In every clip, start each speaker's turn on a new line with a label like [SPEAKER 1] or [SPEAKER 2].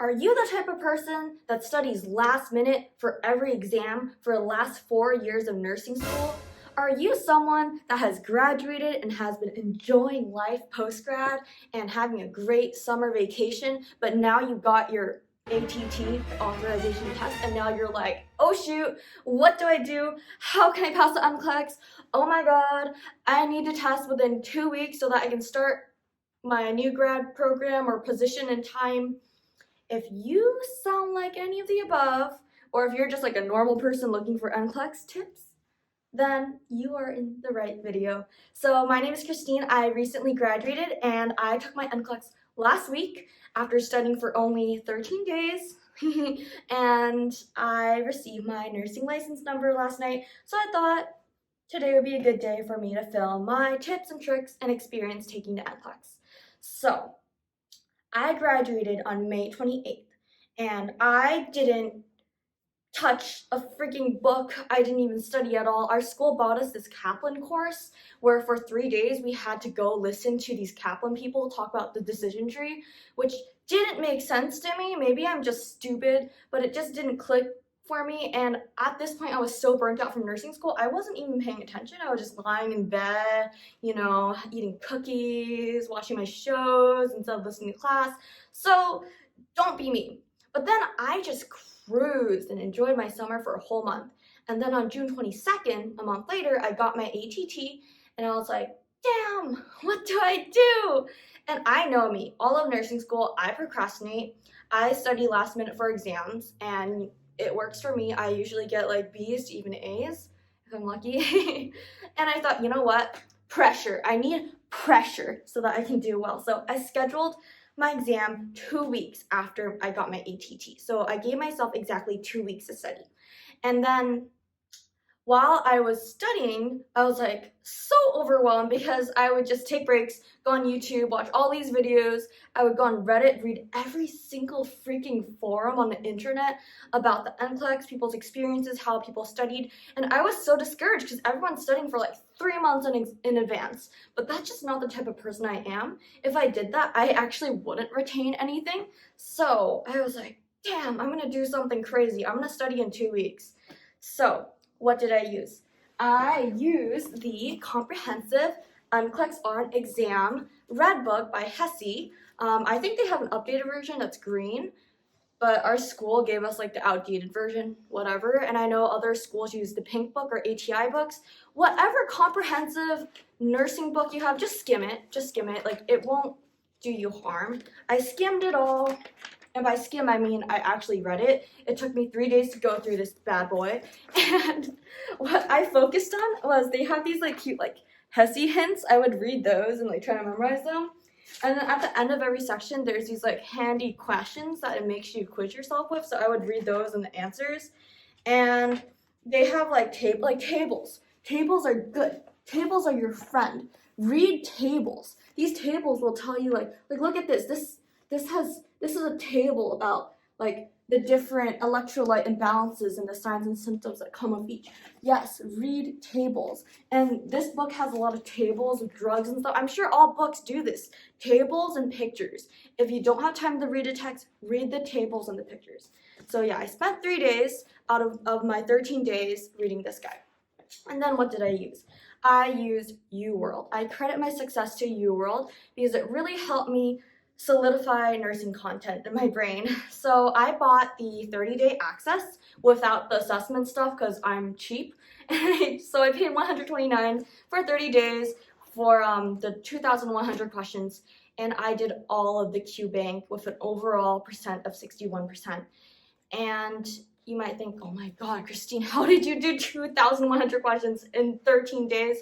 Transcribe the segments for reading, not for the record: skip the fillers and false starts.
[SPEAKER 1] Are you the type of person that studies last minute for every exam for the last 4 years of nursing school? Are you someone that has graduated and has been enjoying life post-grad and having a great summer vacation, but now you got your ATT authorization test and now you're like, oh shoot, what do I do? How can I pass the Nclex? Oh my god, I need to test within 2 weeks so that I can start my new grad program or position in time. If you sound like any of the above, or if you're just like a normal person looking for Nclex tips, then you are in the right video. So my name is Christine. I recently graduated and I took my Nclex last week after studying for only 13 days. And I received my nursing license number last night. So I thought today would be a good day for me to film my tips and tricks and experience taking the Nclex. So I graduated on May 28th, and I didn't touch a freaking book. I didn't even study at all. Our school bought us this Kaplan course where for 3 days we had to go listen to these Kaplan people talk about the decision tree, which didn't make sense to me. Maybe I'm just stupid, but it just didn't click for me. And at this point, I was so burnt out from nursing school, I wasn't even paying attention. I was just lying in bed, eating cookies, watching my shows instead of listening to class. So don't be me. But then I just cruised and enjoyed my summer for a whole month. And then on June 22nd, a month later, I got my ATT and I was like, damn, what do I do? And I know me, all of nursing school, I procrastinate. I study last minute for exams and it works for me. I usually get like B's to even A's if I'm lucky. And I thought, you know what? Pressure. I need pressure so that I can do well. So I scheduled my exam 2 weeks after I got my ATT. So I gave myself exactly 2 weeks to study. And then while I was studying, I was like so overwhelmed because I would just take breaks, go on YouTube, watch all these videos. I would go on Reddit, read every single freaking forum on the internet about the Nclex, people's experiences, how people studied. And I was so discouraged because everyone's studying for like 3 months in advance. But that's just not the type of person I am. If I did that, I actually wouldn't retain anything. So I was like, damn, I'm gonna do something crazy. I'm gonna study in 2 weeks. So what did I use? I used the Comprehensive Nclex on Exam Red Book by Hesse. I think they have an updated version that's green, but our school gave us like the outdated version, whatever. And I know other schools use the pink book or ATI books. Whatever comprehensive nursing book you have, just skim it. Just skim it. Like, it won't do you harm. I skimmed it all. And by skim, I mean I actually read it. It took me 3 days to go through this bad boy. And what I focused on was they have these like cute like Hesse hints. I would read those and like try to memorize them. And then at the end of every section, there's these like handy questions that it makes you quiz yourself with. So I would read those and the answers. And they have like tables. Tables are good. Tables are your friend. Read tables. These tables will tell you like look at this. This is a table about like the different electrolyte imbalances and the signs and symptoms that come of each. Yes, read tables. And this book has a lot of tables of drugs and stuff. I'm sure all books do this. Tables and pictures. If you don't have time to read a text, read the tables and the pictures. So yeah, I spent 3 days out of my 13 days reading this guide. And then what did I use? I used UWorld. I credit my success to UWorld because it really helped me solidify nursing content in my brain. So I bought the 30-day access without the assessment stuff because I'm cheap. So I paid $129 for 30 days for the 2,100 questions, and I did all of the Q bank with an overall percent of 61%. And you might think, oh my god, Christine, how did you do 2,100 questions in 13 days?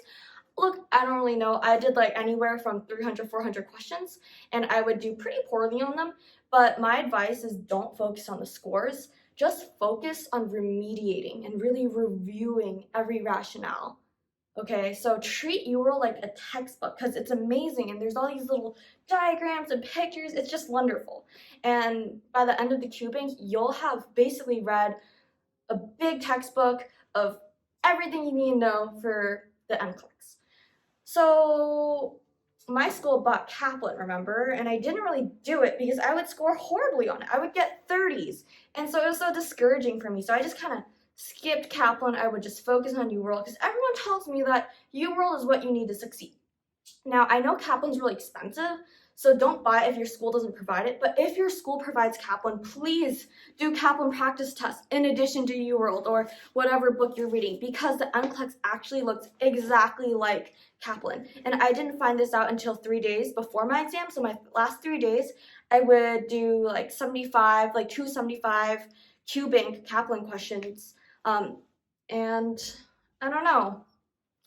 [SPEAKER 1] Look, I don't really know. I did like anywhere from 300, 400 questions, and I would do pretty poorly on them. But my advice is don't focus on the scores. Just focus on remediating and really reviewing every rationale. Okay, so treat UWorld like a textbook because it's amazing and there's all these little diagrams and pictures. It's just wonderful. And by the end of the Q Bank, you'll have basically read a big textbook of everything you need to know for the Nclex. So my school bought Kaplan, remember? And I didn't really do it because I would score horribly on it. I would get 30s. And so it was so discouraging for me. So I just kind of skipped Kaplan. I would just focus on UWorld because everyone tells me that UWorld is what you need to succeed. Now, I know Kaplan's really expensive, so don't buy it if your school doesn't provide it. But if your school provides Kaplan, please do Kaplan practice tests in addition to UWorld or whatever book you're reading, because the Nclex actually looks exactly like Kaplan. And I didn't find this out until 3 days before my exam. So my last 3 days, I would do like 75, like 275 Q-Bank Kaplan questions. And I don't know.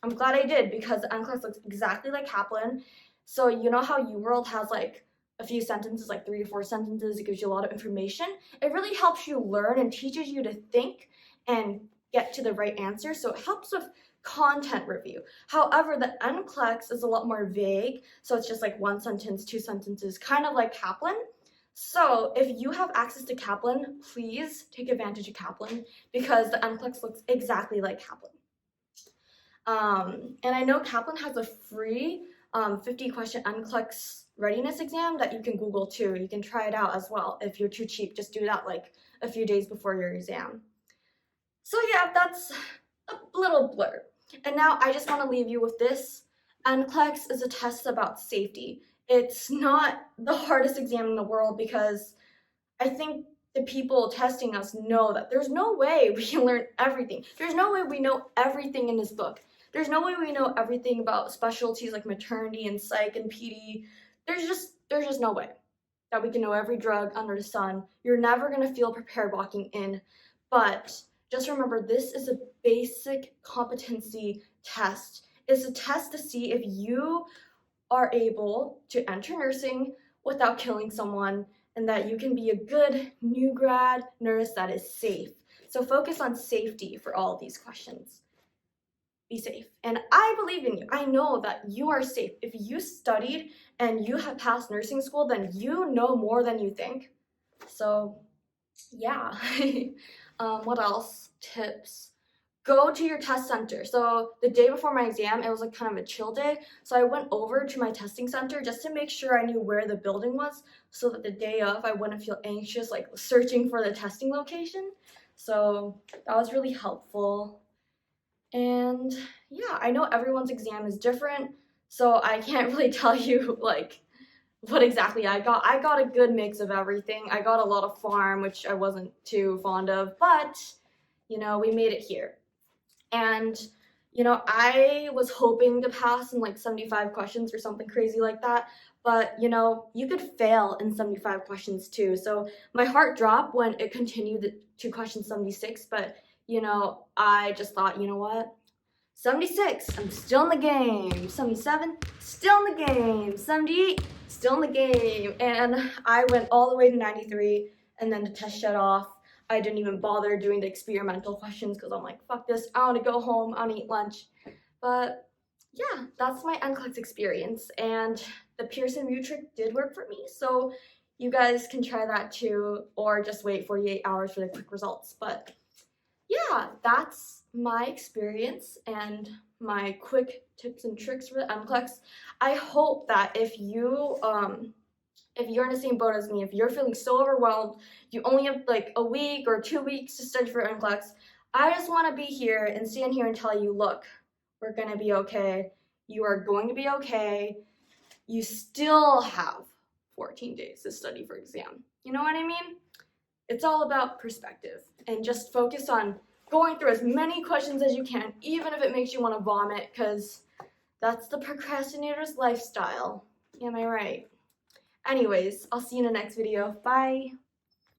[SPEAKER 1] I'm glad I did because the Nclex looks exactly like Kaplan. So you know how UWorld has like a few sentences, like 3 to 4 sentences, it gives you a lot of information. It really helps you learn and teaches you to think and get to the right answer. So it helps with content review. However, the Nclex is a lot more vague. So it's just like 1 sentence, 2 sentences, kind of like Kaplan. So if you have access to Kaplan, please take advantage of Kaplan because the Nclex looks exactly like Kaplan. And I know Kaplan has a free 50-question Nclex readiness exam that you can Google too. You can try it out as well. If you're too cheap, just do that like a few days before your exam. So yeah, that's a little blurb. And now I just want to leave you with this. Nclex is a test about safety. It's not the hardest exam in the world because I think the people testing us know that there's no way we can learn everything. There's no way we know everything in this book. There's no way we know everything about specialties like maternity and psych and PD. There's just no way that we can know every drug under the sun. You're never going to feel prepared walking in. But just remember, this is a basic competency test. It's a test to see if you are able to enter nursing without killing someone and that you can be a good new grad nurse that is safe. So focus on safety for all of these questions. Be safe. And I believe in you. I know that you are safe. If you studied and you have passed nursing school, then you know more than you think. So yeah. What else? Tips. Go to your test center. So the day before my exam, it was like kind of a chill day. So I went over to my testing center just to make sure I knew where the building was so that the day of I wouldn't feel anxious like searching for the testing location. So that was really helpful. And yeah, I know everyone's exam is different, so I can't really tell you like what exactly I got. I got a good mix of everything. I got a lot of farm, which I wasn't too fond of, but you know, we made it here. And you know, I was hoping to pass in like 75 questions or something crazy like that, but you know, you could fail in 75 questions too. So my heart dropped when it continued to question 76, but you know, I just thought, you know what? 76, I'm still in the game. 77, still in the game. 78, still in the game. And I went all the way to 93, and then the test shut off. I didn't even bother doing the experimental questions because I'm like, fuck this, I want to go home, I want to eat lunch. But yeah, that's my Nclex experience, and the Pearson view trick did work for me, so you guys can try that too, or just wait 48 hours for the quick results. But yeah, that's my experience and my quick tips and tricks for the Nclex. I hope that if you're in the same boat as me, if you're feeling so overwhelmed, you only have like a week or 2 weeks to study for Nclex, I just want to be here and stand here and tell you, look, we're going to be okay. You are going to be okay. You still have 14 days to study for exam. You know what I mean? It's all about perspective, and just focus on going through as many questions as you can, even if it makes you want to vomit, because that's the procrastinator's lifestyle. Am I right? Anyways, I'll see you in the next video. Bye!